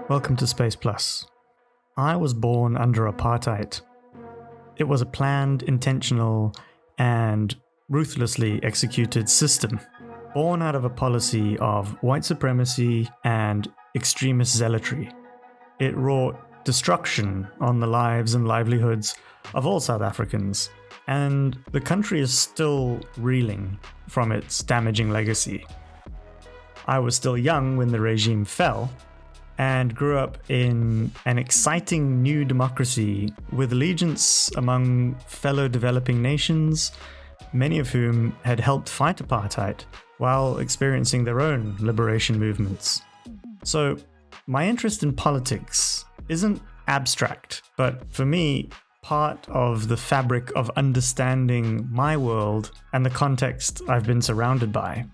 Welcome to Space Plus. I was born under apartheid. It was a planned, intentional, and ruthlessly executed system, born out of a policy of white supremacy and extremist zealotry. It wrought destruction on the lives and livelihoods of all South Africans, and the country is still reeling from its damaging legacy. I was still young when the regime fell, and grew up in an exciting new democracy with allegiance among fellow developing nations, many of whom had helped fight apartheid while experiencing their own liberation movements. So, my interest in politics isn't abstract, but for me, part of the fabric of understanding my world and the context I've been surrounded by.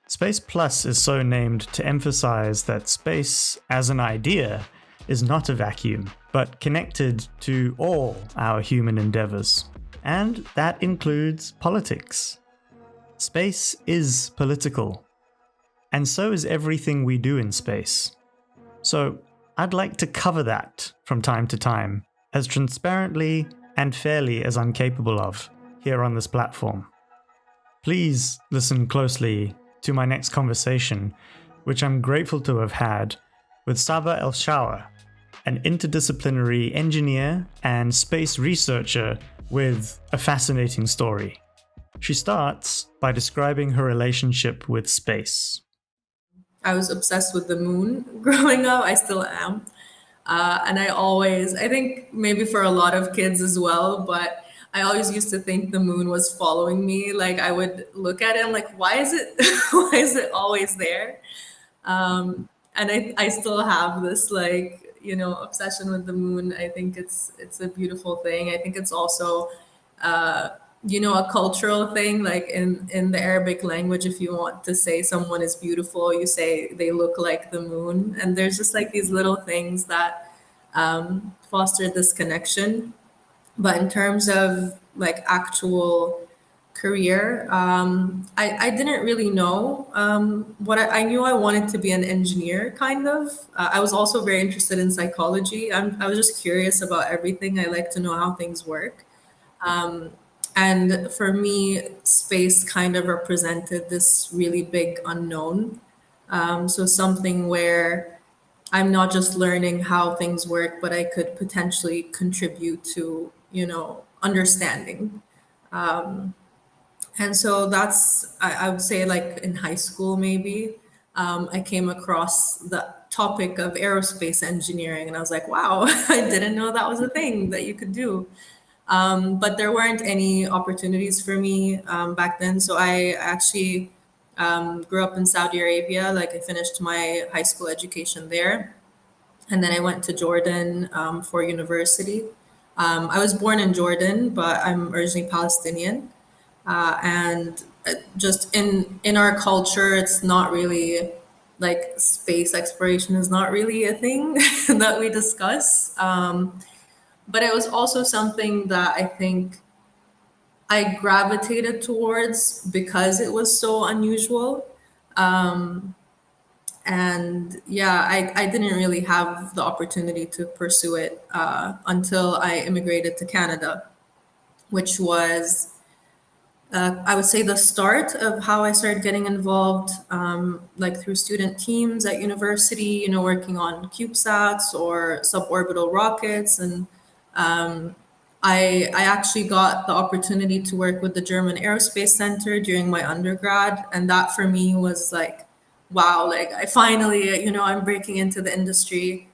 Space Plus is so named to emphasize that space as an idea is not a vacuum, but connected to all our human endeavors. And that includes politics. Space is political. And so is everything we do in space. So I'd like to cover that from time to time, as transparently and fairly as I'm capable of here on this platform. Please listen closely to my next conversation, which I'm grateful to have had with Sahba El-Shawa, an interdisciplinary engineer and space researcher with a fascinating story. She starts by describing her relationship with space. I was obsessed with the moon growing up. I still am. And I think maybe for a lot of kids as well, but I always used to think the moon was following me. Like I would look at it, I'm like, why is it, why is it always there? And I still have this obsession with the moon. I think it's a beautiful thing. I think it's also, a cultural thing. Like in the Arabic language, if you want to say someone is beautiful, you say they look like the moon. And there's just like these little things that foster this connection. But in terms of like actual career, I didn't really know I knew I wanted to be an engineer, kind of. I was also very interested in psychology. I was just curious about everything. I like to know how things work. And for me, space kind of represented this really big unknown. So something where I'm not just learning how things work, but I could potentially contribute to, understanding. And so I would say, like in high school, maybe, I came across the topic of aerospace engineering, and I was like, wow, I didn't know that was a thing that you could do. But there weren't any opportunities for me back then. So I actually grew up in Saudi Arabia. Like I finished my high school education there. And then I went to Jordan for university. I was born in Jordan, but I'm originally Palestinian. And just in our culture, it's not really like space exploration is not really a thing that we discuss. But it was also something that I think I gravitated towards because it was so unusual. And yeah, I didn't really have the opportunity to pursue it until I immigrated to Canada, which was, I would say, the start of how I started getting involved, like through student teams at university, working on CubeSats or suborbital rockets. And I actually got the opportunity to work with the German Aerospace Center during my undergrad. And that for me was like, wow, like I finally, I'm breaking into the industry.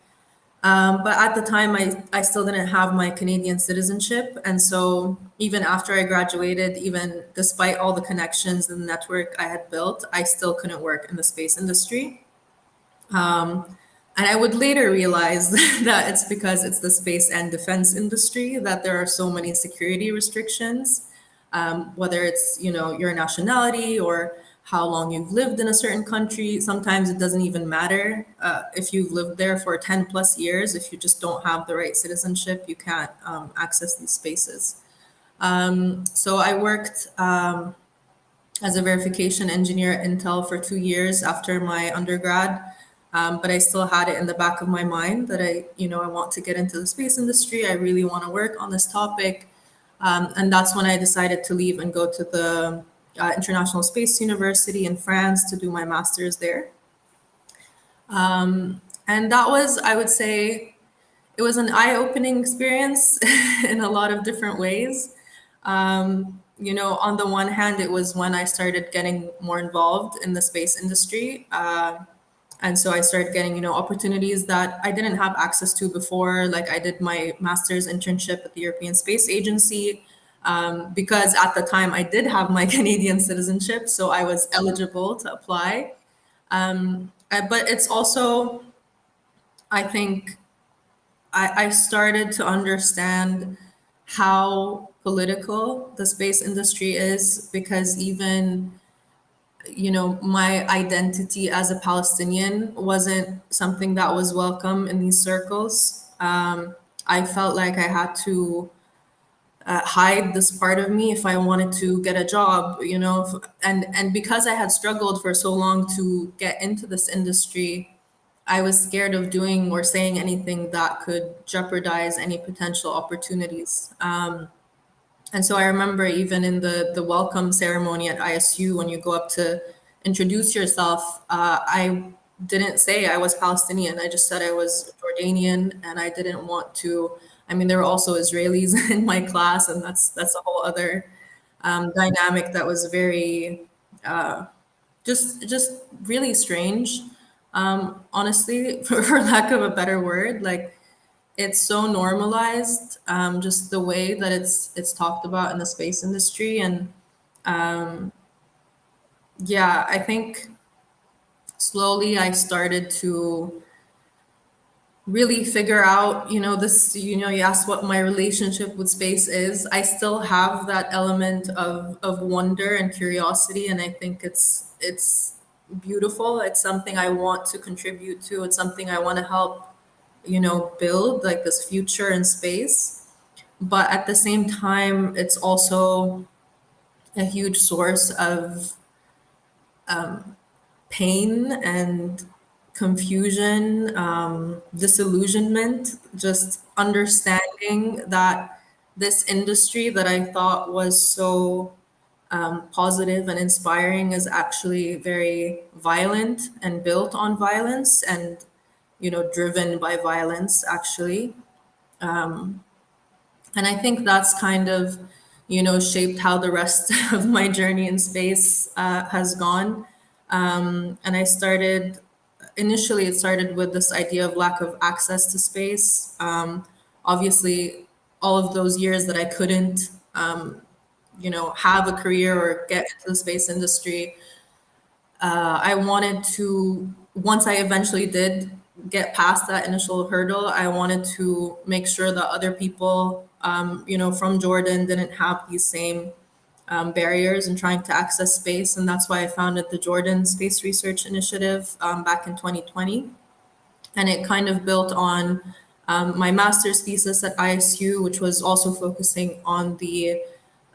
But at the time, I still didn't have my Canadian citizenship. And so even after I graduated, even despite all the connections and the network I had built, I still couldn't work in the space industry. And I would later realize that it's because it's the space and defense industry that there are so many security restrictions, whether it's, your nationality or how long you've lived in a certain country. Sometimes it doesn't even matter if you've lived there for 10 plus years. If you just don't have the right citizenship, you can't access these spaces. So I worked as a verification engineer at Intel for 2 years after my undergrad. But I still had it in the back of my mind that I want to get into the space industry. I really want to work on this topic. And that's when I decided to leave and go to the International Space University in France to do my master's there. And that was, I would say, it was an eye-opening experience in a lot of different ways. On the one hand, it was when I started getting more involved in the space industry. And so I started getting, opportunities that I didn't have access to before. Like I did my master's internship at the European Space Agency, because at the time I did have my Canadian citizenship, so I was eligible to apply. But it's also, I think, I started to understand how political the space industry is, because even my identity as a Palestinian wasn't something that was welcome in these circles. I felt like I had to hide this part of me if I wanted to get a job, and because I had struggled for so long to get into this industry, I was scared of doing or saying anything that could jeopardize any potential opportunities. And so I remember even in the welcome ceremony at ISU, when you go up to introduce yourself, I didn't say I was Palestinian. I just said I was Jordanian, and I didn't want to. I mean, there were also Israelis in my class, and that's a whole other dynamic that was very just really strange. Honestly, for lack of a better word, like it's so normalized, just the way that it's talked about in the space industry. And yeah, I think slowly I started to really figure out, this, you asked what my relationship with space is. I still have that element of wonder and curiosity, and I think it's beautiful. It's something I want to contribute to. It's something I want to help, build, like this future in space. But at the same time, it's also a huge source of pain and confusion, disillusionment, just understanding that this industry that I thought was so positive and inspiring is actually very violent and built on violence, and driven by violence actually. And I think that's kind of, shaped how the rest of my journey in space has gone. And initially, it started with this idea of lack of access to space. Obviously, all of those years that I couldn't, have a career or get into the space industry, I wanted to, once I eventually did get past that initial hurdle, I wanted to make sure that other people, from Jordan didn't have these same barriers in trying to access space. And that's why I founded the Jordan Space Research Initiative back in 2020. And it kind of built on my master's thesis at ISU, which was also focusing on the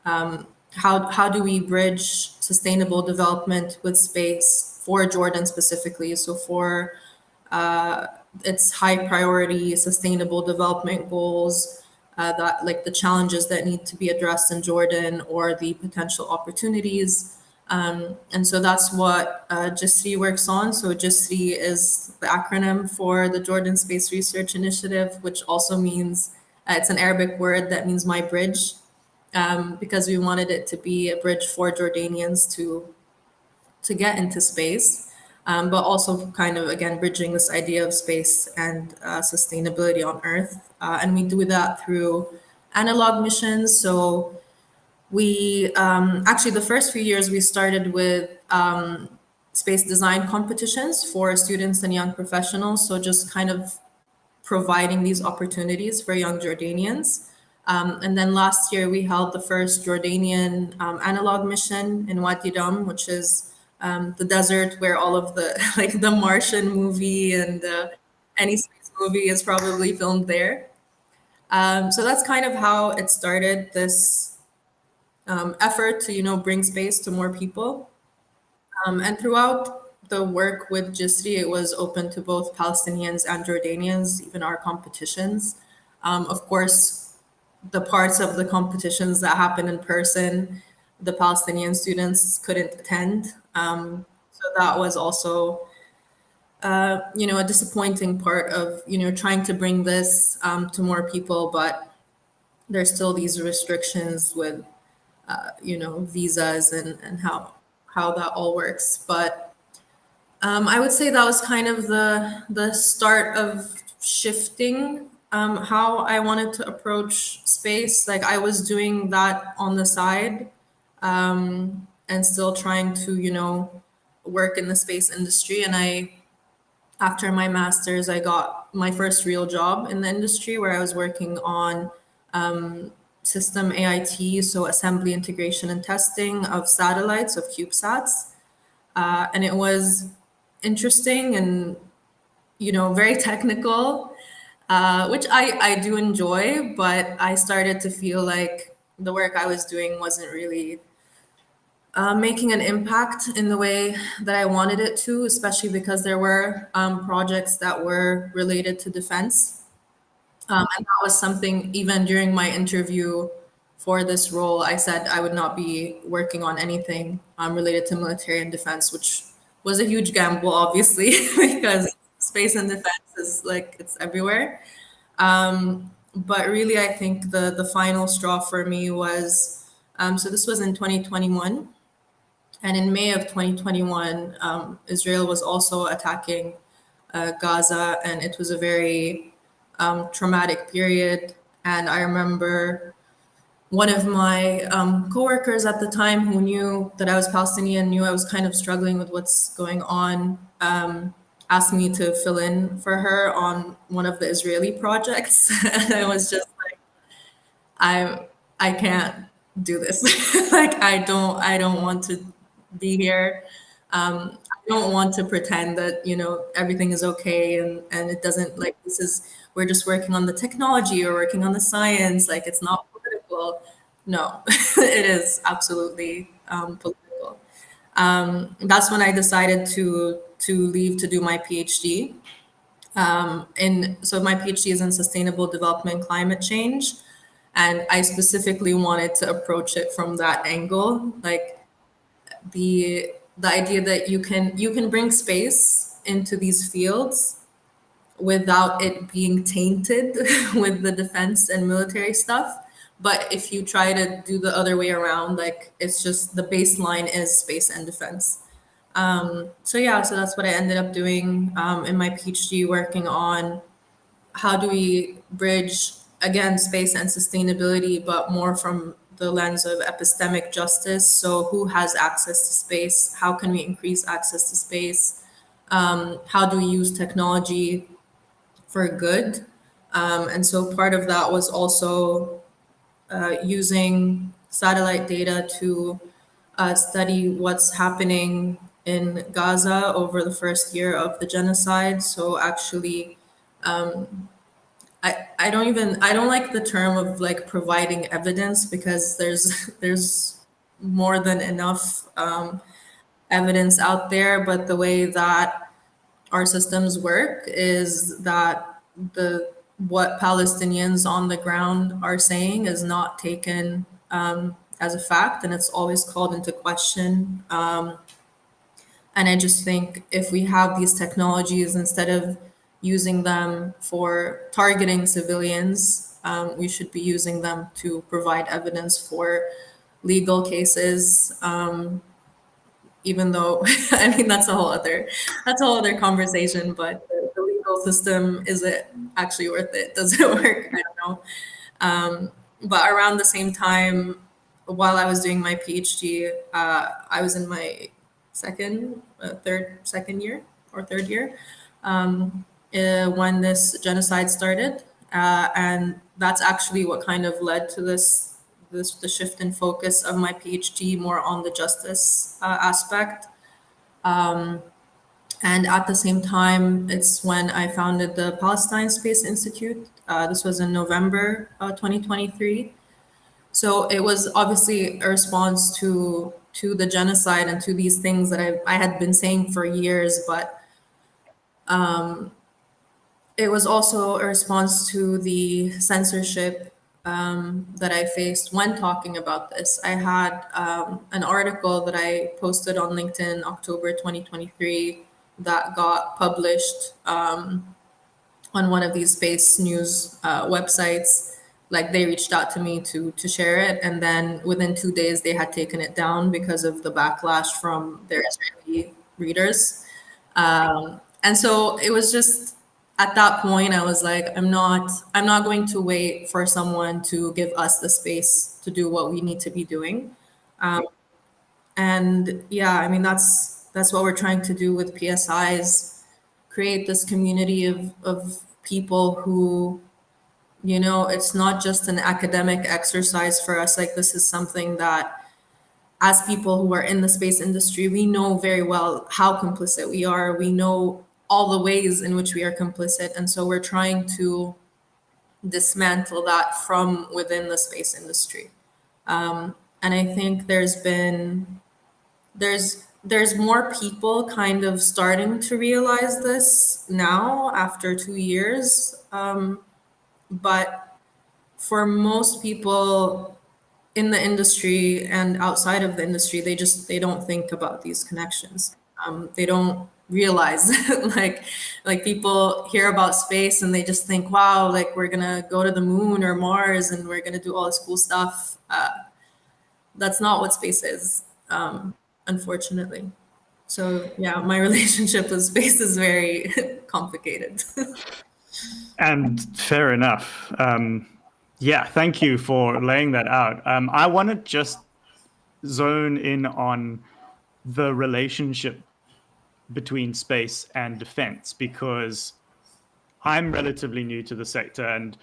how do we bridge sustainable development with space for Jordan specifically? So for its high priority sustainable development goals, that like the challenges that need to be addressed in Jordan or the potential opportunities. And so that's what JISRI works on. So JISRI is the acronym for the Jordan Space Research Initiative, which also means it's an Arabic word that means my bridge, because we wanted it to be a bridge for Jordanians to get into space, but also kind of again bridging this idea of space and sustainability on Earth. And we do that through analog missions. So we actually the first few years we started with space design competitions for students and young professionals. So just kind of providing these opportunities for young Jordanians. And then last year we held the first Jordanian analog mission in Wadi Rum, which is the desert where all of the like the Martian movie and any space movie is probably filmed there. So that's kind of how it started, this effort to bring space to more people. And throughout the work with JISRI, it was open to both Palestinians and Jordanians, even our competitions. Of course, the parts of the competitions that happen in person, the Palestinian students couldn't attend. So that was also, a disappointing part of, trying to bring this to more people, but there's still these restrictions with, visas and how that all works. But I would say that was kind of the start of shifting how I wanted to approach space. Like I was doing that on the side, and still trying to, work in the space industry. And after my master's, I got my first real job in the industry where I was working on system AIT, so assembly, integration, and testing of satellites, of CubeSats. And it was interesting and, very technical, which I do enjoy, but I started to feel like the work I was doing wasn't really making an impact in the way that I wanted it to, especially because there were projects that were related to defense. And that was something, even during my interview for this role, I said I would not be working on anything related to military and defense, which was a huge gamble, obviously, because space and defense is like it's everywhere. But really, I think the final straw for me was so this was in 2021. And in May of 2021, Israel was also attacking Gaza, and it was a very traumatic period. And I remember one of my coworkers at the time who knew that I was Palestinian, knew I was kind of struggling with what's going on, asked me to fill in for her on one of the Israeli projects. And I was just like, I can't do this. Like I don't want to be here. I don't want to pretend that, everything is okay and it doesn't like this is we're just working on the technology or working on the science, like it's not political. No, it is absolutely political. That's when I decided to leave to do my PhD. So my PhD is in sustainable development and climate change. And I specifically wanted to approach it from that angle, like the idea that you can bring space into these fields without it being tainted with the defense and military stuff. But if you try to do the other way around, like it's just the baseline is space and defense. So yeah, so that's what I ended up doing in my PhD, working on how do we bridge again space and sustainability, but more from the lens of epistemic justice. So who has access to space? How can we increase access to space? How do we use technology for good? And so part of that was also using satellite data to study what's happening in Gaza over the first year of the genocide. So actually, I don't like the term of like providing evidence because there's more than enough evidence out there. But the way that our systems work is that the what Palestinians on the ground are saying is not taken as a fact, and it's always called into question. And I just think if we have these technologies, instead of using them for targeting civilians, we should be using them to provide evidence for legal cases. Even though, I mean, that's a whole other conversation. But the legal system, is it actually worth it? Does it work? I don't know. But around the same time, while I was doing my PhD, I was in my second year or third year when this genocide started, and that's actually what kind of led to the shift in focus of my PhD more on the justice aspect. And at the same time, it's when I founded the Palestine Space Institute. This was in November 2023. So it was obviously a response to to the genocide and to these things that I had been saying for years, but it was also a response to the censorship that I faced when talking about this. I had an article that I posted on LinkedIn October 2023 that got published on one of these space news websites. Like they reached out to me to share it, and then within 2 days they had taken it down because of the backlash from their Israeli readers. And so it was just at that point I was like, I'm not going to wait for someone to give us the space to do what we need to be doing. And yeah, I mean that's what we're trying to do with PSIs, create this community of people who, it's not just an academic exercise for us. Like this is something that as people who are in the space industry, we know very well how complicit we are. We know all the ways in which we are complicit. And so we're trying to dismantle that from within the space industry. And I think there's more people kind of starting to realize this now after 2 years. But for most people in the industry and outside of the industry, they don't think about these connections. They don't realize like people hear about space and they just think, wow, like we're gonna go to the moon or Mars and we're gonna do all this cool stuff. That's not what space is, unfortunately. So yeah, my relationship with space is very complicated. And fair enough. Yeah, thank you for laying that out. I want to just zone in on the relationship between space and defense because I'm relatively new to the sector, and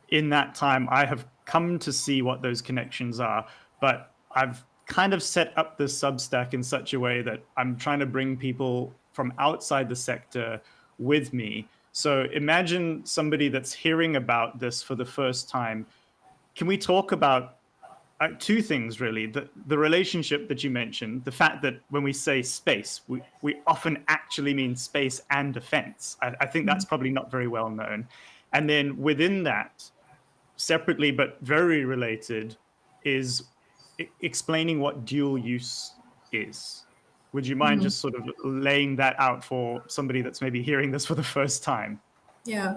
in that time, I have come to see what those connections are. But I've kind of set up the Substack in such a way that I'm trying to bring people from outside the sector with me. So imagine somebody that's hearing about this for the first time. Can we talk about two things really? The relationship that you mentioned, the fact that when we say space, we often actually mean space and defense. I think that's probably not very well known. And then within that, separately but very related, is explaining what dual use is. Would you mind just sort of laying that out for somebody that's maybe hearing this for the first time? Yeah.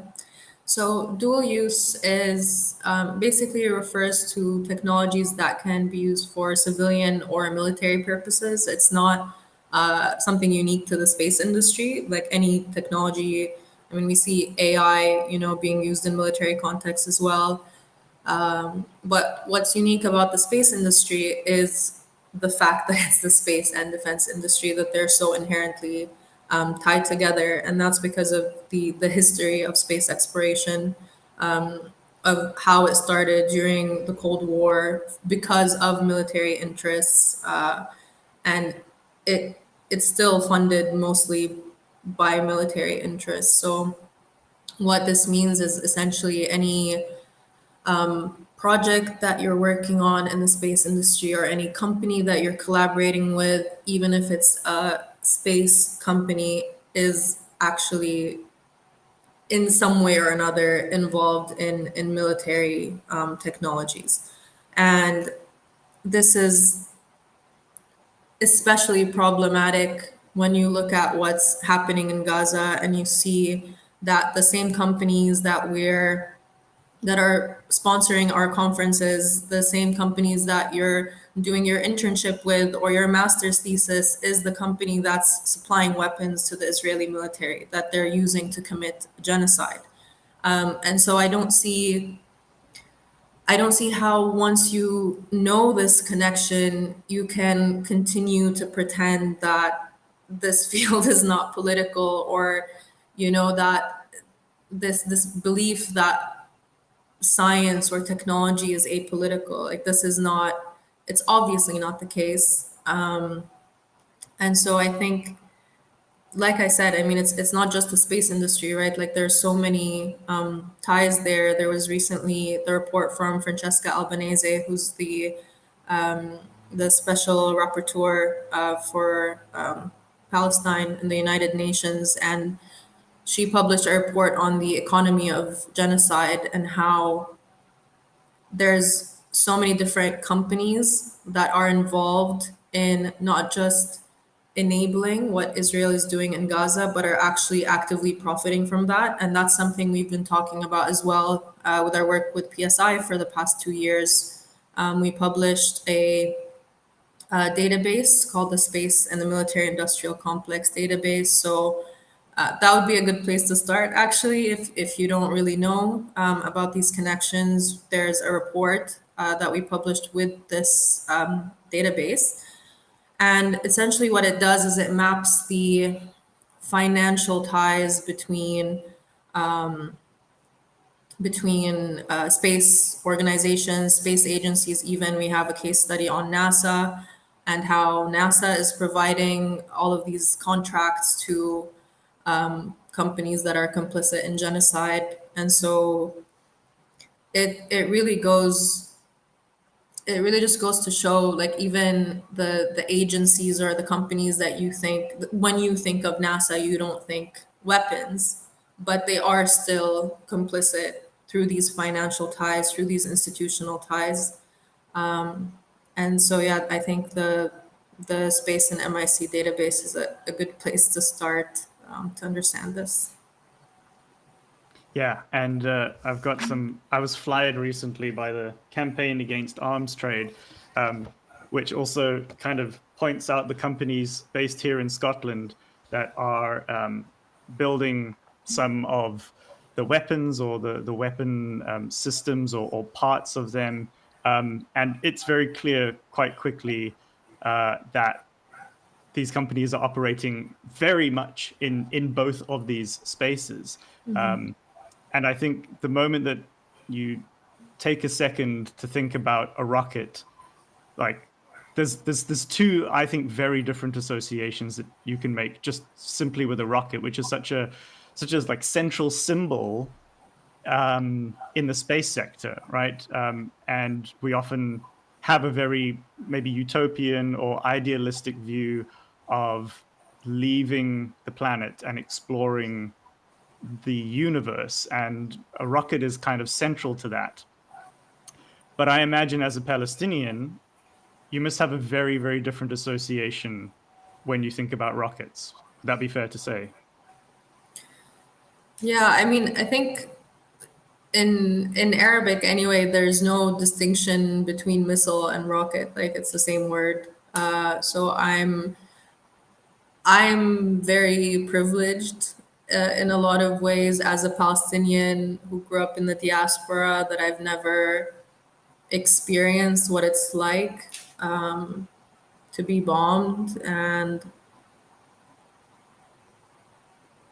So dual use is basically refers to technologies that can be used for civilian or military purposes. It's not something unique to the space industry. Like any technology, I mean, we see AI, being used in military contexts as well. But what's unique about the space industry is the fact that it's the space and defense industry, that they're so inherently tied together. And that's because of the history of space exploration, of how it started during the Cold War because of military interests. And it's still funded mostly by military interests. So what this means is essentially any project that you're working on in the space industry or any company that you're collaborating with, even if it's a space company, is actually in some way or another involved in military technologies. And this is especially problematic when you look at what's happening in Gaza and you see that the same companies that are sponsoring our conferences, the same companies that you're doing your internship with or your master's thesis, is the company that's supplying weapons to the Israeli military that they're using to commit genocide. And so I don't see how once you know this connection, you can continue to pretend that this field is not political, or that this belief that science or technology is apolitical. Like this is not, it's obviously not the case. And so I think, like I said, I mean, it's not just the space industry, right? Like there's so many ties there. There was recently the report from Francesca Albanese, who's the the special rapporteur for Palestine in the United Nations, and she published a report on the economy of genocide and how there's so many different companies that are involved in not just enabling what Israel is doing in Gaza, but are actually actively profiting from that. And that's something we've been talking about as well with our work with PSI for the past 2 years. We published a database called the Space and the Military Industrial Complex database. So that would be a good place to start, actually, if you don't really know about these connections. There's a report that we published with this database. And essentially, what it does is it maps the financial ties between space organizations, space agencies. Even we have a case study on NASA and how NASA is providing all of these contracts to companies that are complicit in genocide. And so it really goes it really just goes to show, like, even the agencies or the companies that you think, when you think of NASA, you don't think weapons, but they are still complicit through these financial ties, through these institutional ties. And so, yeah, I think the space and MIC database is a good place to start to understand this. Yeah, and I've got some. I was flyed recently by the Campaign Against Arms Trade, which also kind of points out the companies based here in Scotland that are building some of the weapons or the weapon systems or parts of them. And it's very clear quite quickly that these companies are operating very much in both of these spaces. And I think the moment that you take a second to think about a rocket, like there's two, I think, very different associations that you can make just simply with a rocket, which is such as like central symbol in the space sector, right? And we often have a very maybe utopian or idealistic view of leaving the planet and exploring the universe, and a rocket is kind of central to that. But I imagine as a Palestinian, you must have a very, very different association when you think about rockets. Would that be fair to say? Yeah, I mean, I think in Arabic anyway, there's no distinction between missile and rocket. Like, it's the same word. So I'm very privileged in a lot of ways as a Palestinian who grew up in the diaspora, that I've never experienced what it's like to be bombed. And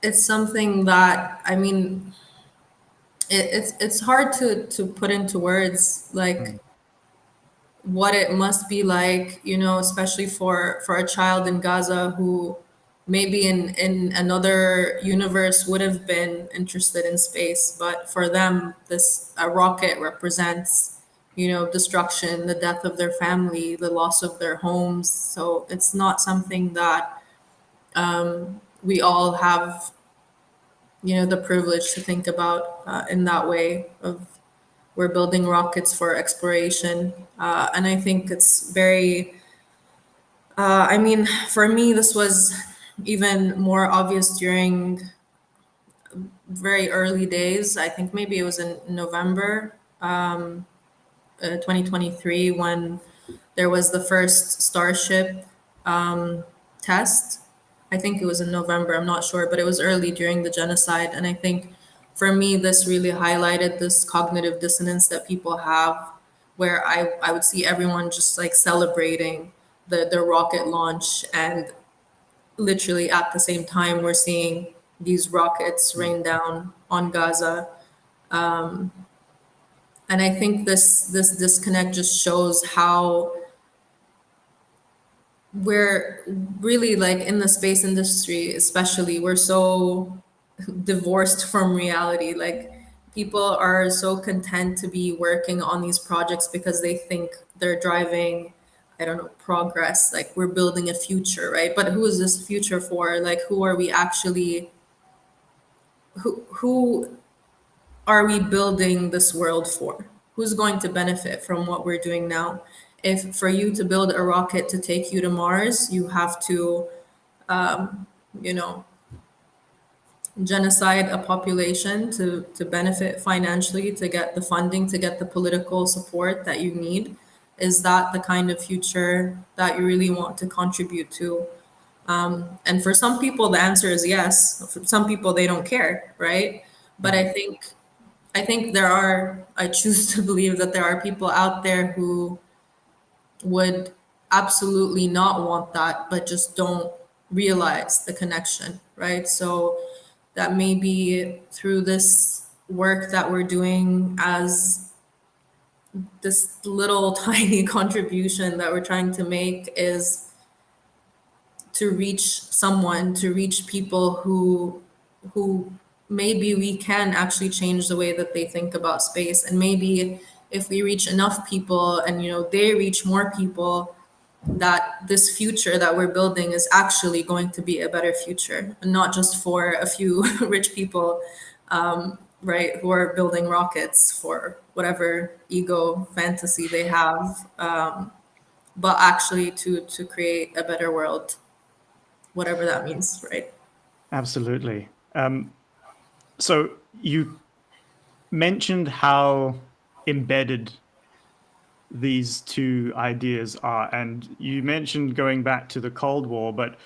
it's something that, I mean, it's hard to put into words, like, Mm. what it must be like, especially for a child in Gaza who maybe in another universe would have been interested in space, but for them, this a rocket represents, destruction, the death of their family, the loss of their homes. So it's not something that we all have, the privilege to think about in that way of, we're building rockets for exploration. And I think it's very, I mean, for me, this was even more obvious during very early days. I think maybe it was in November 2023 when there was the first Starship test. I think it was in November, I'm not sure, but it was early during the genocide. And I think for me, this really highlighted this cognitive dissonance that people have, where I would see everyone just like celebrating the rocket launch. And literally at the same time, we're seeing these rockets rain down on Gaza. And I think this disconnect just shows how we're really, like, in the space industry especially, we're so divorced from reality. Like, people are so content to be working on these projects because they think they're driving I don't know, progress. Like we're building a future, right? But who is this future for? Like who are we actually who are we building this world for? Who's going to benefit from what we're doing now? If for you to build a rocket to take you to Mars, you have to, you know, genocide a population to benefit financially, to get the funding, to get the political support that you need. Is that the kind of future that you really want to contribute to? And for some people, the answer is yes. For some people, they don't care, right? But I think there are, I choose to believe that there are people out there who would absolutely not want that, but just don't realize the connection, right? So that maybe through this work that we're doing as this little tiny contribution that we're trying to make is to reach someone, to reach people who maybe we can actually change the way that they think about space. And maybe if we reach enough people and they reach more people, that this future that we're building is actually going to be a better future, and not just for a few rich people, right, who are building rockets for whatever ego fantasy they have, but actually to create a better world, whatever that means, right? Absolutely. So you mentioned how embedded these two ideas are, and you mentioned going back to the Cold War, but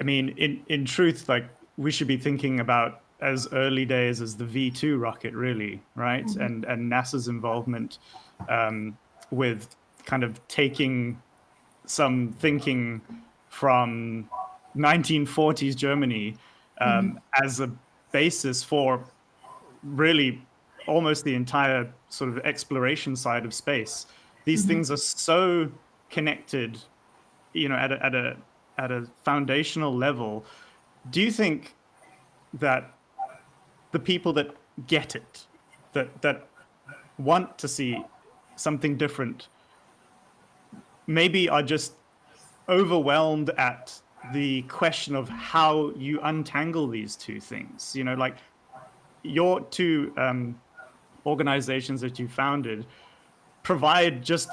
I mean, in truth, like we should be thinking about as early days as the V2 rocket, really, right? And NASA's involvement with kind of taking some thinking from 1940s Germany as a basis for really almost the entire sort of exploration side of space. These things are so connected, at a foundational level. Do you think that the people that get it, that want to see something different, maybe are just overwhelmed at the question of how you untangle these two things? Like your two organizations that you founded provide just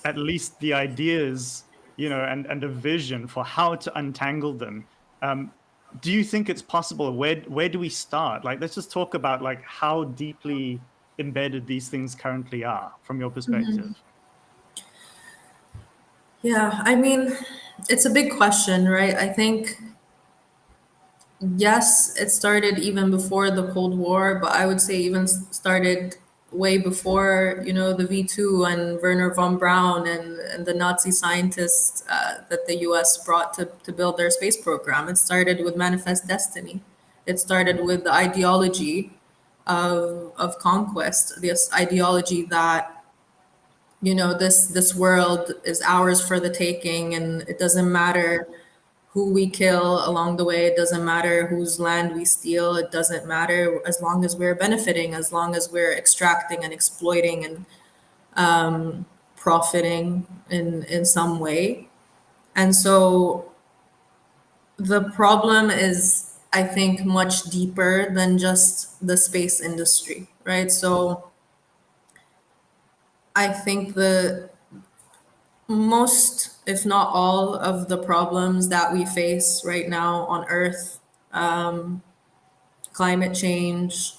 at least the ideas, and a vision for how to untangle them. Do you think it's possible? Where do we start? Like, let's just talk about like how deeply embedded these things currently are from your perspective. Yeah, I mean, it's a big question, right? I think yes, it started even before the Cold War, but I would say even started way before, the V2 and Werner von Braun and the Nazi scientists that the US brought to build their space program. It started with Manifest Destiny. It started with the ideology of conquest, this ideology that, this world is ours for the taking, and it doesn't matter who we kill along the way. It doesn't matter whose land we steal. It doesn't matter, as long as we're benefiting, as long as we're extracting and exploiting and profiting in some way. And so the problem is, I think, much deeper than just the space industry, right? So I think the most, if not all, of the problems that we face right now on Earth, climate change,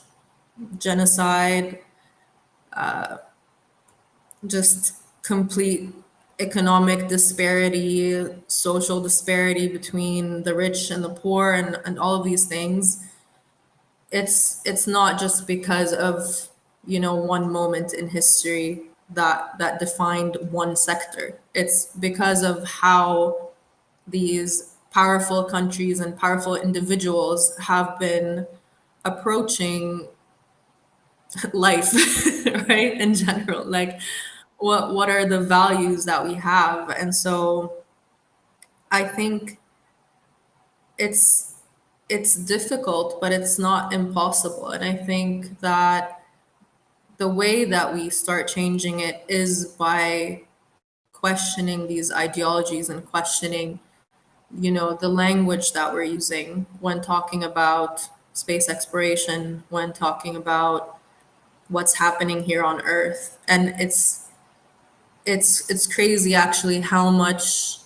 genocide, just complete economic disparity, social disparity between the rich and the poor, and all of these things, it's not just because of one moment in history that defined one sector. It's because of how these powerful countries and powerful individuals have been approaching life, right? In general, like what are the values that we have? And so I think it's it's difficult, but it's not impossible. And I think that the way that we start changing it is by questioning these ideologies and questioning, the language that we're using when talking about space exploration, when talking about what's happening here on Earth. And it's crazy actually how much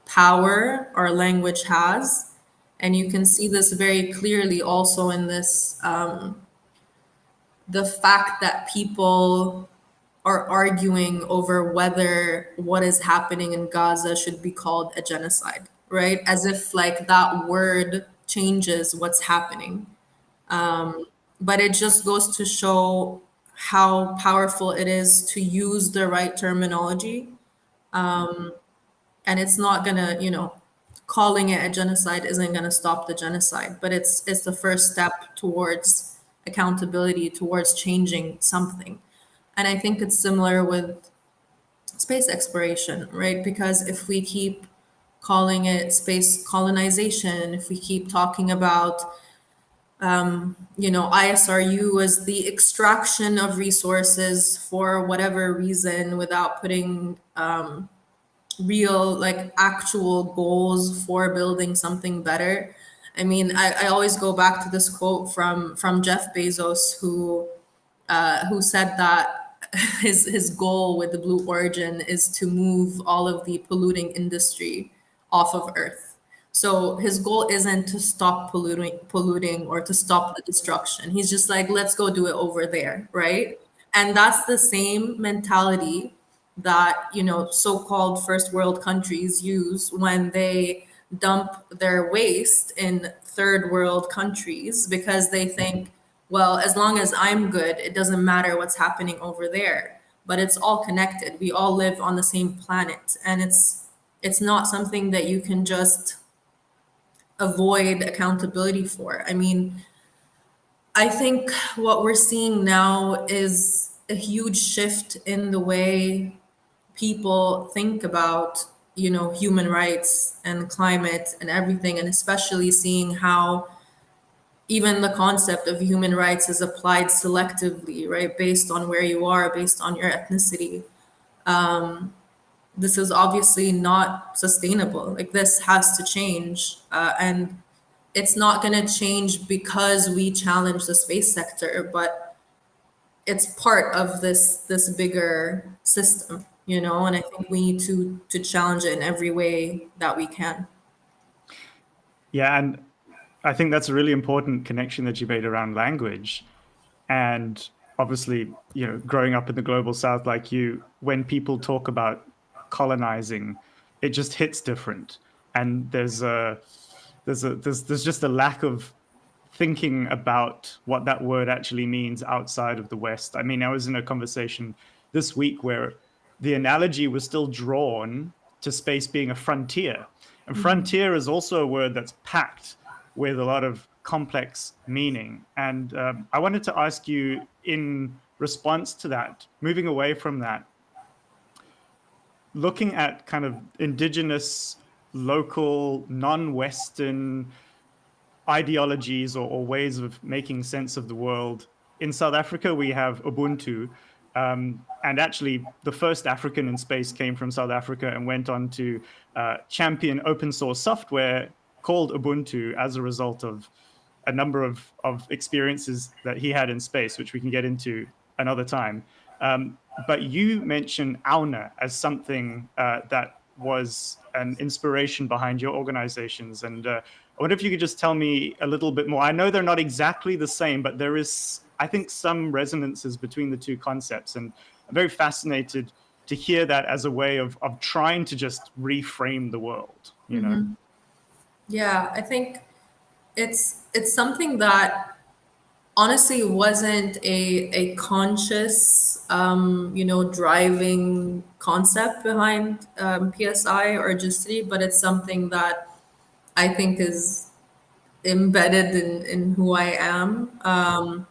power our language has. And you can see this very clearly also in this the fact that people are arguing over whether what is happening in Gaza should be called a genocide, right? As if like that word changes what's happening. But it just goes to show how powerful it is to use the right terminology. And it's not gonna, calling it a genocide isn't gonna stop the genocide, but it's the first step towards accountability, towards changing something. And I think it's similar with space exploration, right? Because if we keep calling it space colonization, if we keep talking about, ISRU as the extraction of resources for whatever reason without putting real, like actual goals for building something better. I mean, I always go back to this quote from Jeff Bezos, who said that his goal with the Blue Origin is to move all of the polluting industry off of Earth. So his goal isn't to stop polluting or to stop the destruction. He's just like, let's go do it over there, right? And that's the same mentality that, so-called first world countries use when they dump their waste in third world countries, because they think, well, as long as I'm good, it doesn't matter what's happening over there. But it's all connected. We all live on the same planet, and it's not something that you can just avoid accountability for. I mean, I think what we're seeing now is a huge shift in the way people think about, human rights and climate and everything, and especially seeing how even the concept of human rights is applied selectively, right? Based on where you are, based on your ethnicity. This is obviously not sustainable. Like, this has to change. And it's not going to change because we challenge the space sector, but it's part of this bigger system, and I think we need to challenge it in every way that we can. Yeah, and I think that's a really important connection that you made around language. And obviously, growing up in the global south like you, when people talk about colonizing, it just hits different. And there's just a lack of thinking about what that word actually means outside of the West. I mean, I was in a conversation this week where the analogy was still drawn to space being a frontier. And frontier is also a word that's packed with a lot of complex meaning. And I wanted to ask you, in response to that, moving away from that, looking at kind of indigenous, local, non-Western ideologies or ways of making sense of the world. In South Africa, we have Ubuntu. And actually, the first African in space came from South Africa and went on to champion open source software called Ubuntu as a result of a number of experiences that he had in space, which we can get into another time. But you mentioned Auna as something that was an inspiration behind your organizations. And I wonder if you could just tell me a little bit more. I know they're not exactly the same, but there is, I think, some resonances between the two concepts. And I'm very fascinated to hear that as a way of trying to just reframe the world, you know? Yeah, I think it's something that honestly wasn't a conscious driving concept behind PSI or Justity, but it's something that I think is embedded in who I am.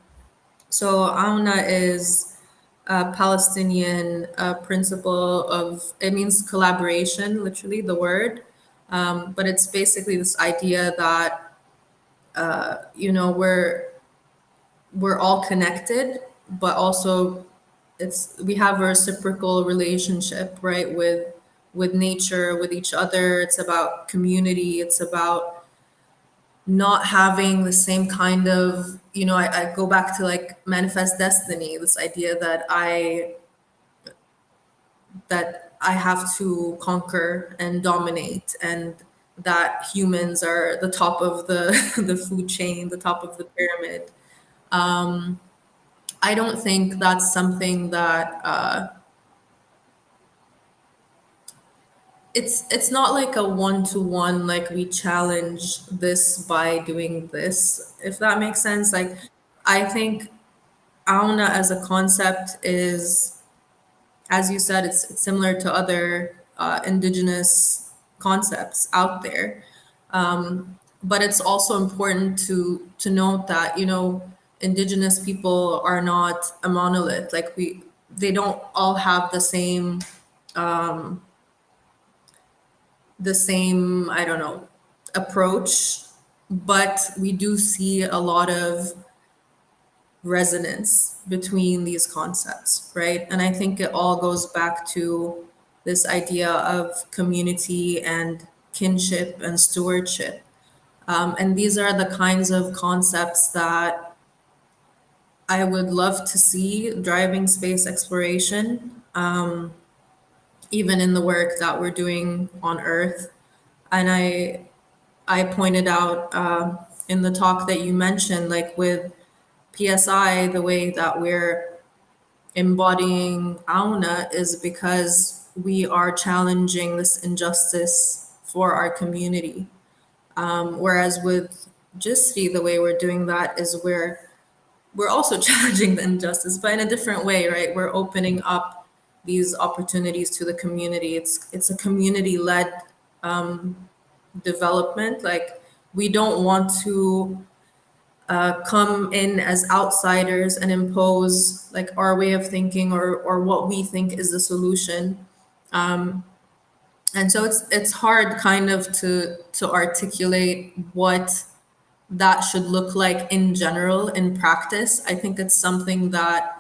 So Auna is a Palestinian principle of, it means collaboration, literally the word. But it's basically this idea that we're all connected, but also we have a reciprocal relationship, right, with nature, with each other. It's about community. It's about not having the same kind of, I go back to like manifest destiny, this idea that I have to conquer and dominate, and that humans are the top of the the food chain, the top of the pyramid. I don't think that's something that it's not like a one-to-one, like we challenge this by doing this, if that makes sense. Like, I think auna as a concept is, as you said, it's similar to other indigenous concepts out there. But it's also important to note that, indigenous people are not a monolith. Like, they don't all have the same, I don't know, approach, but we do see a lot of resonance between these concepts, right? And I think it all goes back to this idea of community and kinship and stewardship. And these are the kinds of concepts that I would love to see driving space exploration, even in the work that we're doing on Earth. And I pointed out in the talk that you mentioned, like with PSI, the way that we're embodying Auna is because we are challenging this injustice for our community. Whereas with Jisri, the way we're doing that is we're also challenging the injustice, but in a different way, right? We're opening up these opportunities to the community. It's a community led development. Like, we don't want to come in as outsiders and impose like our way of thinking, or what we think is the solution. And so it's hard kind of to articulate what that should look like in general in practice. I think it's something that,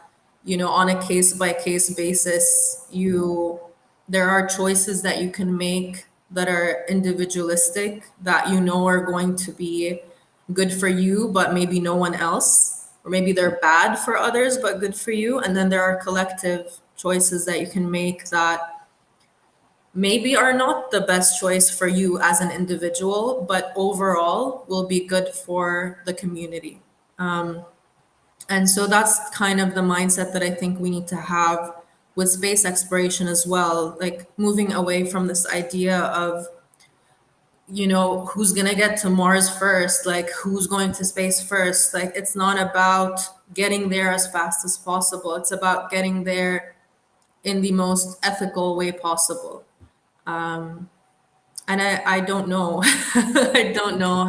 on a case by case basis, there are choices that you can make that are individualistic, that are going to be good for you, but maybe no one else, or maybe they're bad for others, but good for you. And then there are collective choices that you can make that maybe are not the best choice for you as an individual, but overall will be good for the community. And so that's kind of the mindset that I think we need to have with space exploration as well, like moving away from this idea of, who's going to get to Mars first, like who's going to space first. Like, it's not about getting there as fast as possible. It's about getting there in the most ethical way possible. And I don't know. I don't know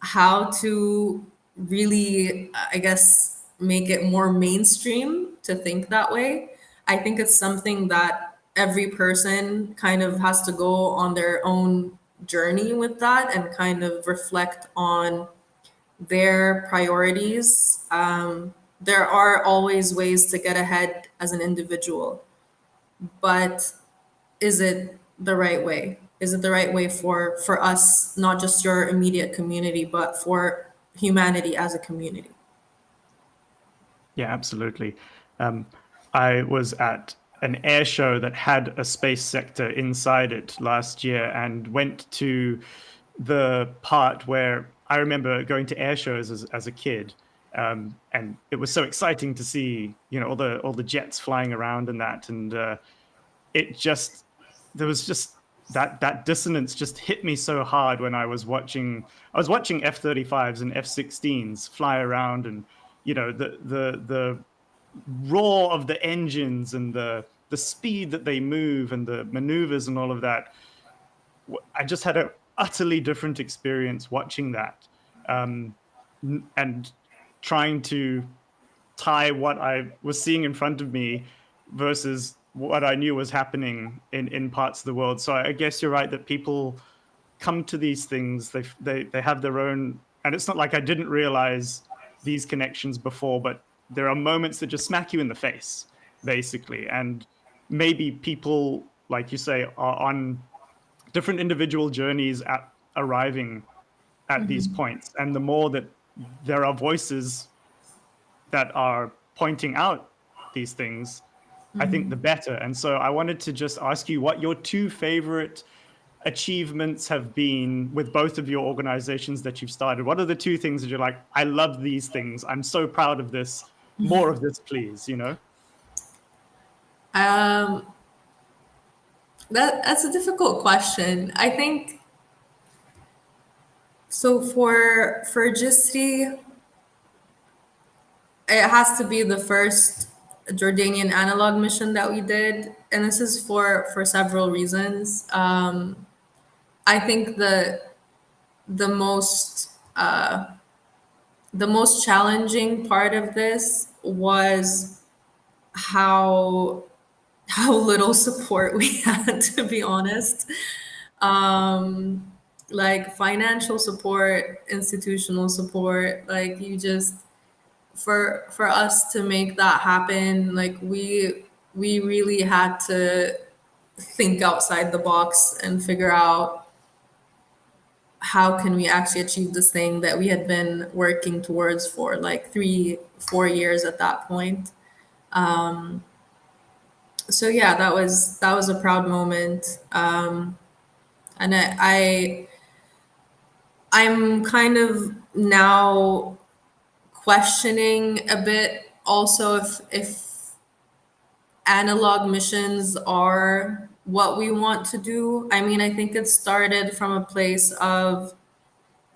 how to really, I guess, make it more mainstream to think that way. I think it's something that every person kind of has to go on their own journey with that and kind of reflect on their priorities. There are always ways to get ahead as an individual, but is it the right way? Is it the right way for us, not just your immediate community, but for humanity as a community? Yeah, absolutely. Um, I was at an air show that had a space sector inside it last year and went to the part where I remember going to air shows as a kid. And it was so exciting to see, all the jets flying around and that. And it just, there was just that dissonance just hit me so hard when I was watching F-35s and F-16s fly around, and the roar of the engines and the speed that they move and the maneuvers and all of that. I just had an utterly different experience watching that, and trying to tie what I was seeing in front of me versus what I knew was happening in parts of the world. So I guess you're right that people come to these things. They have their own, and it's not like I didn't realize these connections before, but there are moments that just smack you in the face, basically. And maybe people, like you say, are on different individual journeys at arriving at these points. And the more that there are voices that are pointing out these things, I think the better. And so I wanted to just ask you what your two favorite achievements have been with both of your organizations that you've started. What are the two things that you're like, I love these things, I'm so proud of this, more of this, please, you know? Um, that's a difficult question. I think so. For Gisri, it has to be the first Jordanian analog mission that we did, and this is for several reasons. I think the most the most challenging part of this was how how little support we had, to be honest. Like financial support, institutional support, like you just for us to make that happen, like we really had to think outside the box and figure out how can we actually achieve this thing that we had been working towards for like 3 4 years at that point. So yeah, that was a proud moment. And I'm kind of now questioning a bit also if analog missions are what we want to do. I mean, I think it started from a place of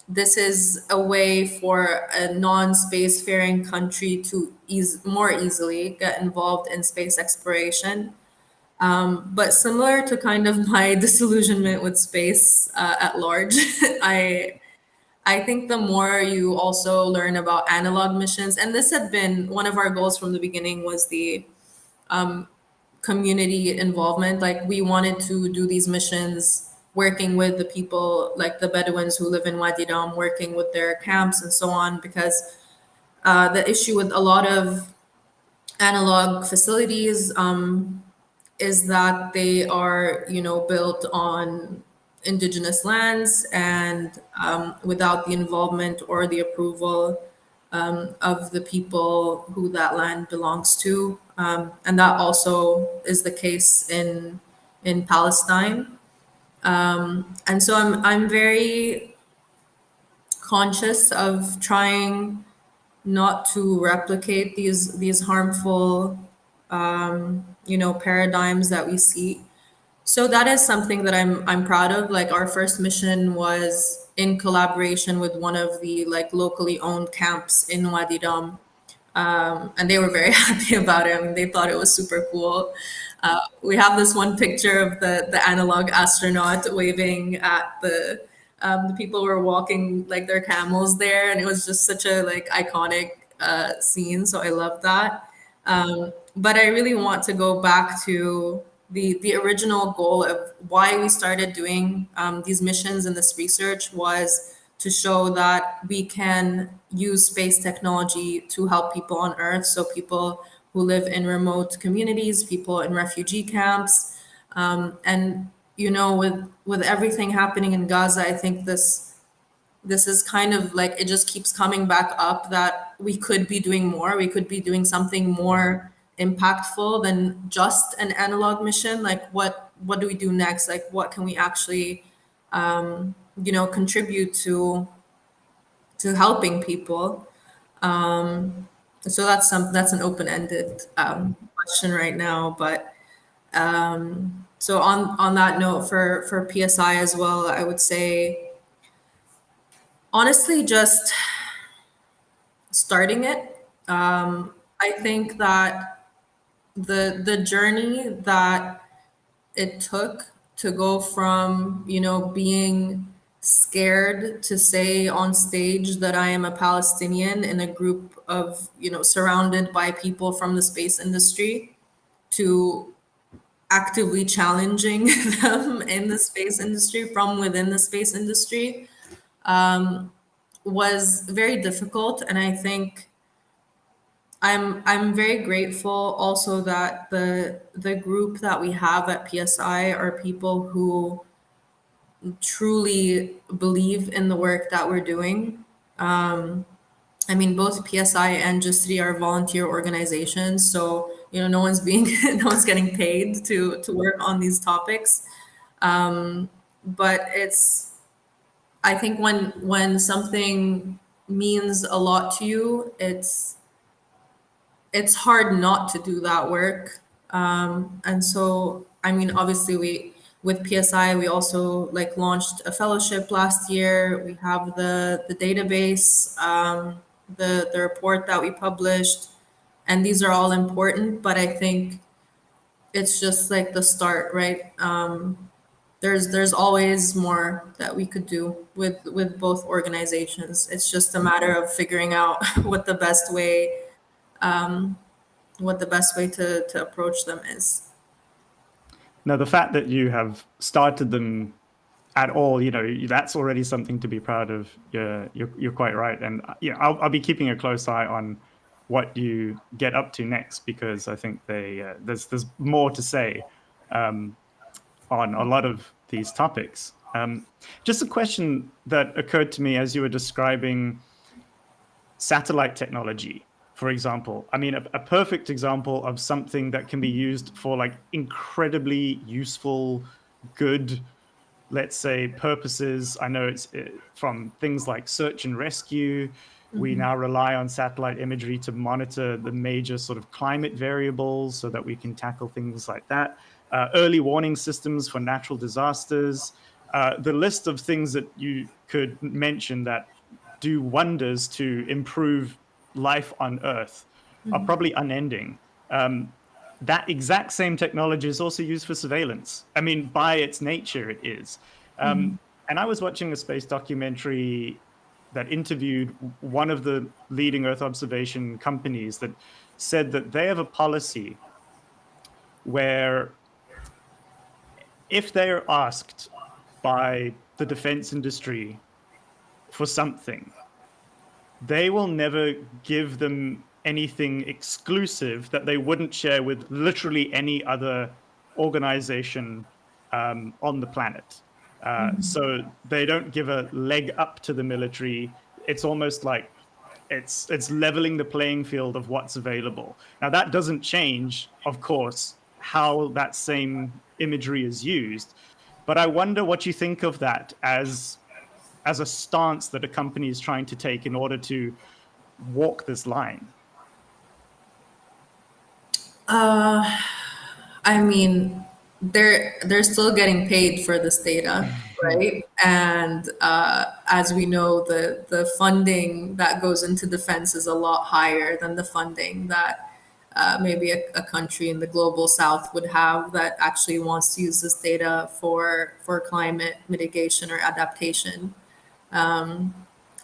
this is a way for a non-spacefaring country to more easily get involved in space exploration. But similar to kind of my disillusionment with space at large, I think the more you also learn about analog missions, and this had been one of our goals from the beginning was the community involvement. Like we wanted to do these missions working with the people, like the Bedouins who live in Wadi Rum, working with their camps and so on, because the issue with a lot of analog facilities is that they are, built on indigenous lands and without the involvement or the approval of the people who that land belongs to. And that also is the case in Palestine. And so I'm very conscious of trying not to replicate these harmful paradigms that we see. So that is something that I'm proud of. Like our first mission was in collaboration with one of the like locally owned camps in Wadi Rum, and they were very happy about it. I mean, they thought it was super cool. We have this one picture of the analog astronaut waving at the people who were walking like their camels there, and it was just such a like iconic scene. So I love that. But I really want to go back to the original goal of why we started doing these missions and this research was to show that we can use space technology to help people on Earth. So people who live in remote communities, people in refugee camps, and with everything happening in Gaza, I think this is kind of like it just keeps coming back up that we could be doing more. We could be doing something more impactful than just an analog mission. Like what do we do next? Like what can we actually contribute to helping people? So that's an open-ended question right now. But so on that note, for PSI as well, I would say honestly just starting it. I think that the journey that it took to go from being scared to say on stage that I am a Palestinian in a group of surrounded by people from the space industry to actively challenging them in the space industry from within the space industry was very difficult. And I think I'm very grateful also that the group that we have at PSI are people who truly believe in the work that we're doing. I mean, both PSI and Justri are volunteer organizations, so no one's being no one's getting paid to work on these topics. But I think when something means a lot to you, it's hard not to do that work. And so, I mean, obviously, we with PSI, we also like launched a fellowship last year. We have the database, the report that we published, and these are all important. But I think it's just like the start, right? There's always more that we could do with both organizations. It's just a matter of figuring out what the best way to approach them is. Now, the fact that you have started them at all, that's already something to be proud of. You're quite right, and I'll be keeping a close eye on what you get up to next, because I think there's more to say on a lot of these topics. Just a question that occurred to me as you were describing satellite technology, for example. I mean, a perfect example of something that can be used for like incredibly useful, good, let's say, purposes. I know it's from things like search and rescue. We now rely on satellite imagery to monitor the major sort of climate variables so that we can tackle things like that. Early warning systems for natural disasters. The list of things that you could mention that do wonders to improve life on Earth are probably unending. That exact same technology is also used for surveillance. I mean, by its nature, it is. And I was watching a space documentary that interviewed one of the leading Earth observation companies that said that they have a policy where if they are asked by the defense industry for something, they will never give them anything exclusive that they wouldn't share with literally any other organization on the planet. So they don't give a leg up to the military. It's almost like it's leveling the playing field of what's available. Now, that doesn't change, of course, how that same imagery is used. But I wonder what you think of that as a stance that a company is trying to take in order to walk this line. I mean, they're still getting paid for this data, right? And as we know, the funding that goes into defense is a lot higher than the funding that maybe a country in the global south would have that actually wants to use this data for climate mitigation or adaptation.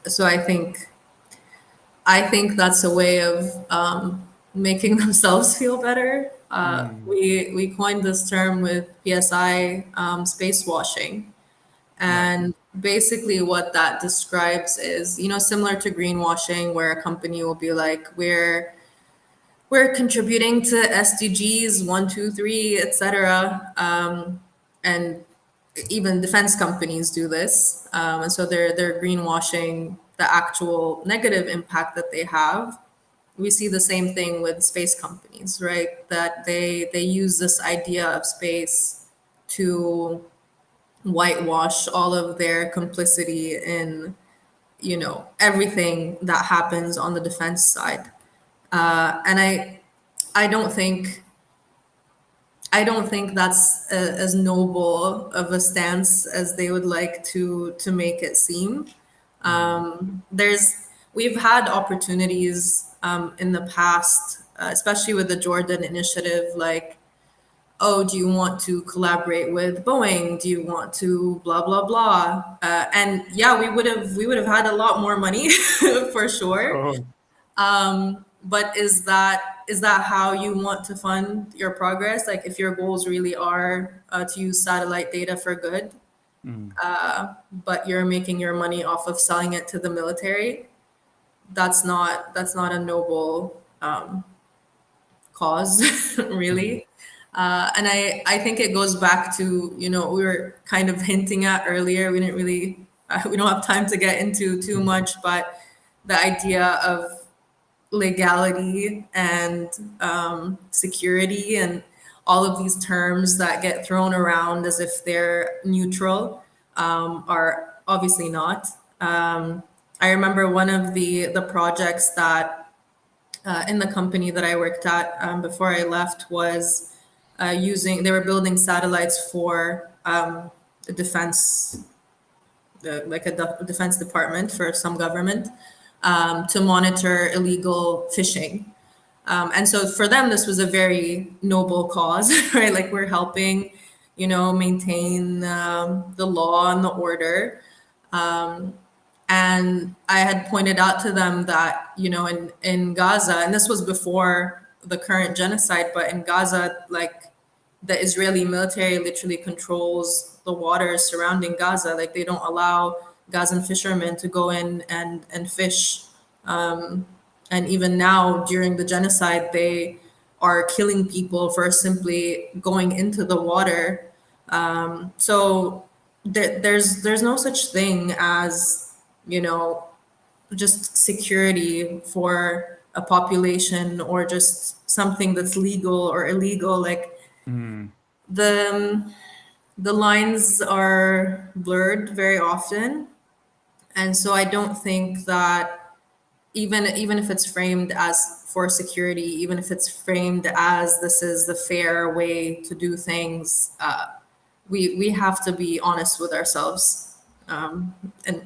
So I think that's a way of making themselves feel better. We coined this term with PSI, space washing, and basically what that describes is similar to greenwashing, where a company will be like, we're contributing to SDGs 1, 2, 3, etc. And even defense companies do this, and so they're greenwashing the actual negative impact that they have. We see the same thing with space companies, right? That they use this idea of space to whitewash all of their complicity in everything that happens on the defense side. And I don't think that's as noble of a stance as they would like to make it seem. We've had opportunities in the past, especially with the Jordan initiative, like, oh, do you want to collaborate with Boeing? Do you want to blah blah blah? And yeah, we would have had a lot more money for sure. But is that how you want to fund your progress? Like, if your goals really are to use satellite data for good, but you're making your money off of selling it to the military, that's not a noble cause, really. And I think it goes back to, we were kind of hinting at earlier. We didn't really, we don't have time to get into too much, but the idea of legality and security and all of these terms that get thrown around as if they're neutral are obviously not. I remember one of the projects that in the company that I worked at before I left was they were building satellites for the defense, like a defense department for some government to monitor illegal fishing. And so for them, this was a very noble cause, right? Like we're helping, maintain the law and the order. And I had pointed out to them that, in Gaza, and this was before the current genocide, but in Gaza, like the Israeli military literally controls the waters surrounding Gaza. Like they don't allow Gazan fishermen to go in and fish. And even now, during the genocide, they are killing people for simply going into the water. So there's no such thing as, just security for a population or just something that's legal or illegal. Like the the lines are blurred very often, and so I don't think that even if it's framed as for security, even if it's framed as this is the fair way to do things, we have to be honest with ourselves, and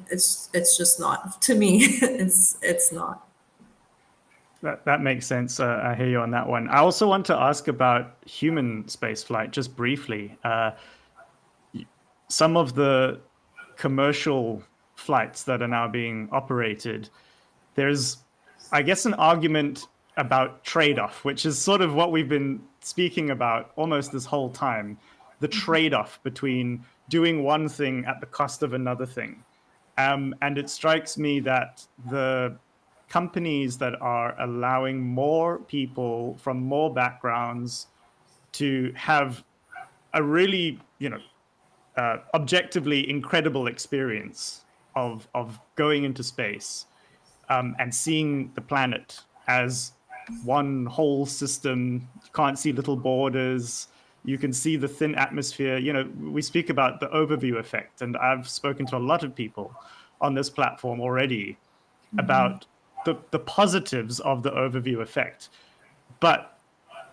it's just not, to me. It's not. That makes sense. I hear you on that one. I also want to ask about human spaceflight, just briefly. Some of the commercial flights that are now being operated, there's, I guess, an argument about trade-off, which is sort of what we've been speaking about almost this whole time, the trade-off between doing one thing at the cost of another thing. And it strikes me that the companies that are allowing more people from more backgrounds to have a really, objectively incredible experience of going into space and seeing the planet as one whole system. You can't see little borders. You can see the thin atmosphere. We speak about the overview effect, and I've spoken to a lot of people on this platform already about the positives of the overview effect. But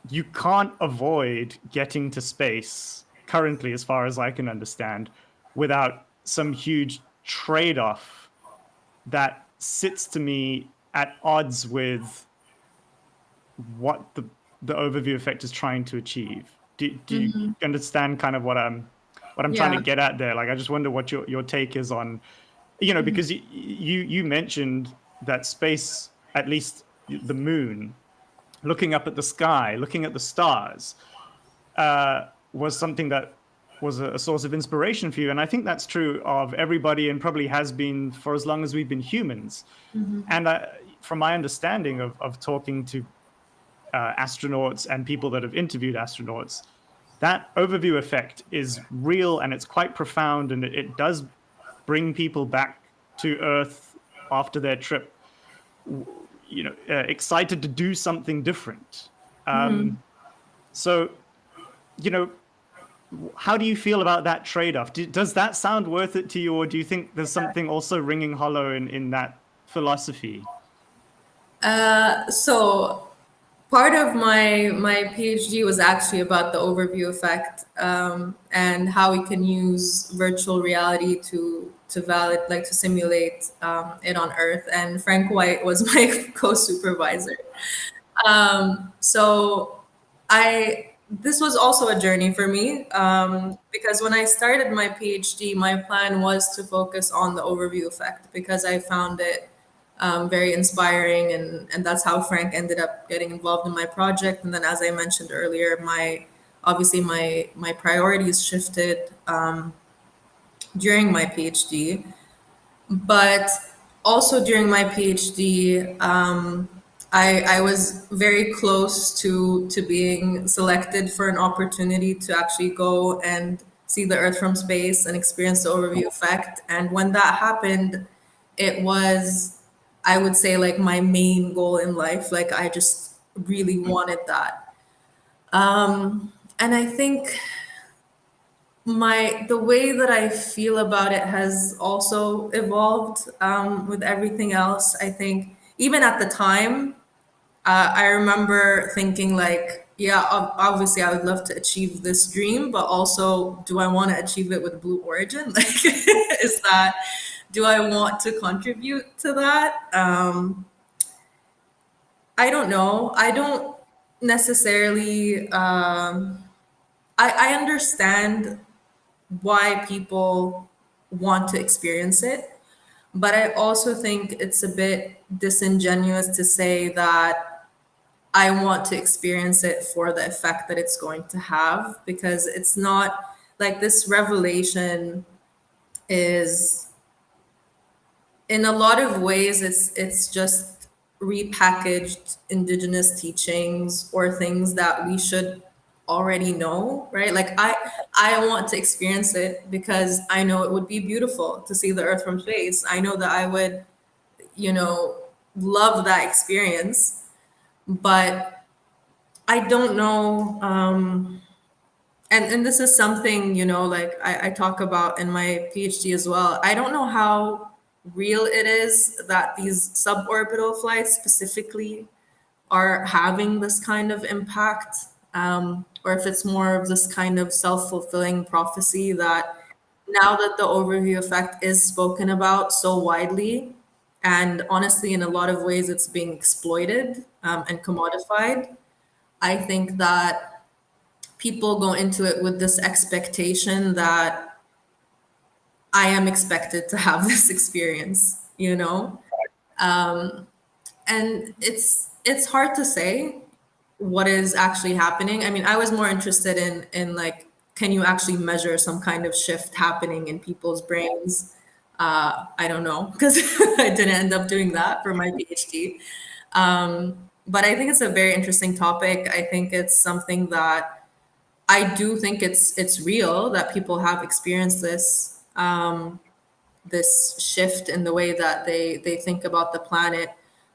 you can't avoid getting to space currently, as far as I can understand, without some huge trade-off that sits to me at odds with what the overview effect is trying to achieve. Do you understand kind of what I'm trying to get at there? Like, I just wonder what your take is on, because you mentioned that space, at least the moon, looking up at the sky, looking at the stars, was something that was a source of inspiration for you. And I think that's true of everybody, and probably has been for as long as we've been humans. And from my understanding of talking to astronauts and people that have interviewed astronauts, that overview effect is real, and it's quite profound, and it does bring people back to Earth after their trip, excited to do something different. So, how do you feel about that trade-off? Does that sound worth it to you, or do you think there's something also ringing hollow in that philosophy? So part of my PhD was actually about the overview effect, and how we can use virtual reality to simulate it on Earth. And Frank White was my co-supervisor. So this was also a journey for me, because when I started my PhD, my plan was to focus on the overview effect, because I found it very inspiring, and that's how Frank ended up getting involved in my project. And then, as I mentioned earlier, my priorities shifted during my PhD. But also during my PhD, I was very close to being selected for an opportunity to actually go and see the Earth from space and experience the overview effect. And when that happened, it was, I would say, like my main goal in life. Like I just really wanted that. And I think the way that I feel about it has also evolved with everything else. I think even at the time, I remember thinking like, yeah, obviously I would love to achieve this dream, but also, do I want to achieve it with Blue Origin? Like, is that, do I want to contribute to that? I don't know. I don't necessarily. I understand why people want to experience it, but I also think it's a bit disingenuous to say that I want to experience it for the effect that it's going to have, because it's not like this revelation is, in a lot of ways, it's just repackaged indigenous teachings or things that we should already know, right? Like I want to experience it because I know it would be beautiful to see the earth from space. I know that I would, you know, love that experience, but I don't know. And this is something, you know, like I talk about in my PhD as well. I don't know how real it is that these suborbital flights specifically are having this kind of impact, or if it's more of this kind of self-fulfilling prophecy that now that the overview effect is spoken about so widely, and honestly, in a lot of ways, it's being exploited and commodified. I think that people go into it with this expectation that I am expected to have this experience, you know? And it's hard to say what is actually happening. I mean, I was more interested in like, can you actually measure some kind of shift happening in people's brains? I don't know, because I didn't end up doing that for my PhD. But I think it's a very interesting topic. I think it's something that I do think it's real that people have experienced this this shift in the way that they think about the planet.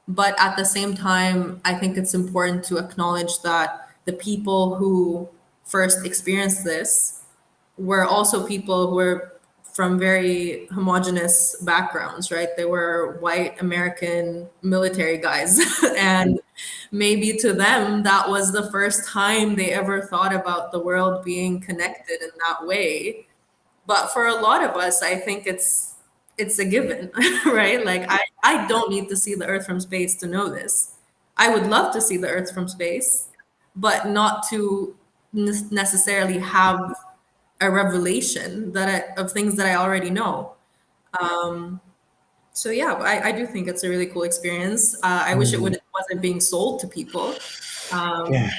But at the same time, I think it's important to acknowledge that the people who first experienced this were also people who were from very homogenous backgrounds, right? They were white American military guys. And maybe to them, that was the first time they ever thought about the world being connected in that way. But for a lot of us, I think it's a given, right? Like I don't need to see the earth from space to know this. I would love to see the earth from space, but not to necessarily have a revelation of things that I already know. So yeah, I do think it's a really cool experience. I wish wasn't being sold to people. Yeah.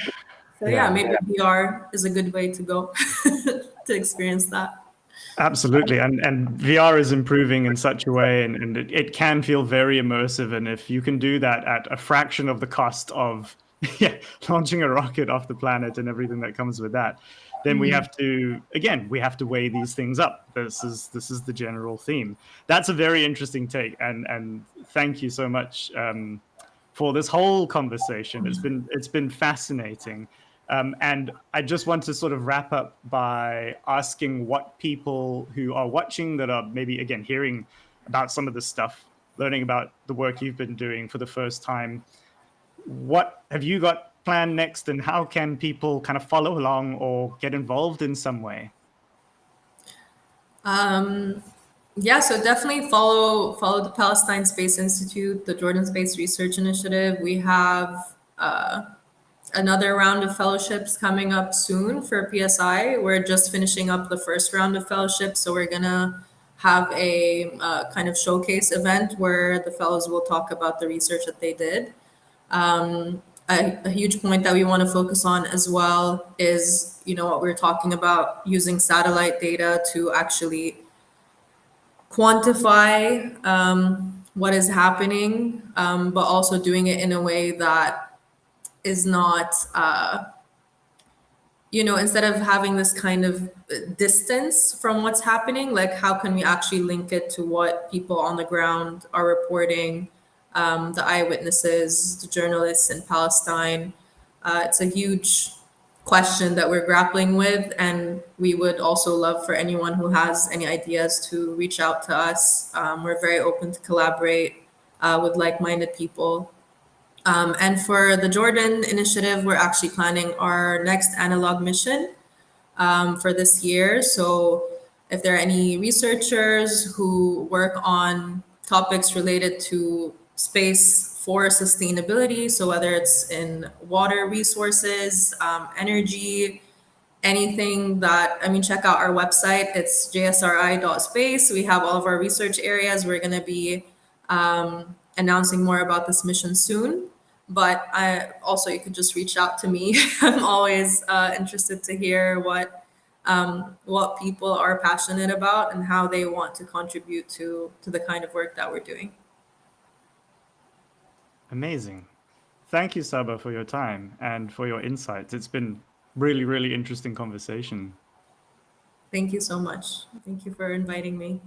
So yeah, maybe VR is a good way to go to experience that. Absolutely, and VR is improving in such a way, and it can feel very immersive. And if you can do that at a fraction of the cost of launching a rocket off the planet and everything that comes with that, then we have to weigh these things up. This is the general theme. That's a very interesting take, and thank you so much for this whole conversation. It's been fascinating. And I just want to sort of wrap up by asking what people who are watching that are maybe, again, hearing about some of this stuff, learning about the work you've been doing for the first time, what have you got planned next, and how can people kind of follow along or get involved in some way? Yeah, so definitely follow the Palestine Space Institute, the Jordan Space Research Initiative. We have another round of fellowships coming up soon for PSI. We're just finishing up the first round of fellowships, so we're gonna have a kind of showcase event where the fellows will talk about the research that they did. A huge point that we want to focus on as well is, you know, what we're talking about, using satellite data to actually quantify what is happening, but also doing it in a way that is not, instead of having this kind of distance from what's happening, like how can we actually link it to what people on the ground are reporting, the eyewitnesses, the journalists in Palestine. It's a huge question that we're grappling with, and we would also love for anyone who has any ideas to reach out to us. We're very open to collaborate with like-minded people. And for the Jordan initiative, we're actually planning our next analog mission for this year. So if there are any researchers who work on topics related to space for sustainability, so whether it's in water resources, energy, anything that, I mean, check out our website. It's jsri.space. We have all of our research areas. We're going to be announcing more about this mission soon. But I also, you could just reach out to me. I'm always interested to hear what people are passionate about and how they want to contribute to the kind of work that we're doing. Amazing. Thank you, Sahba, for your time and for your insights. It's been really, really interesting conversation. Thank you so much. Thank you for inviting me.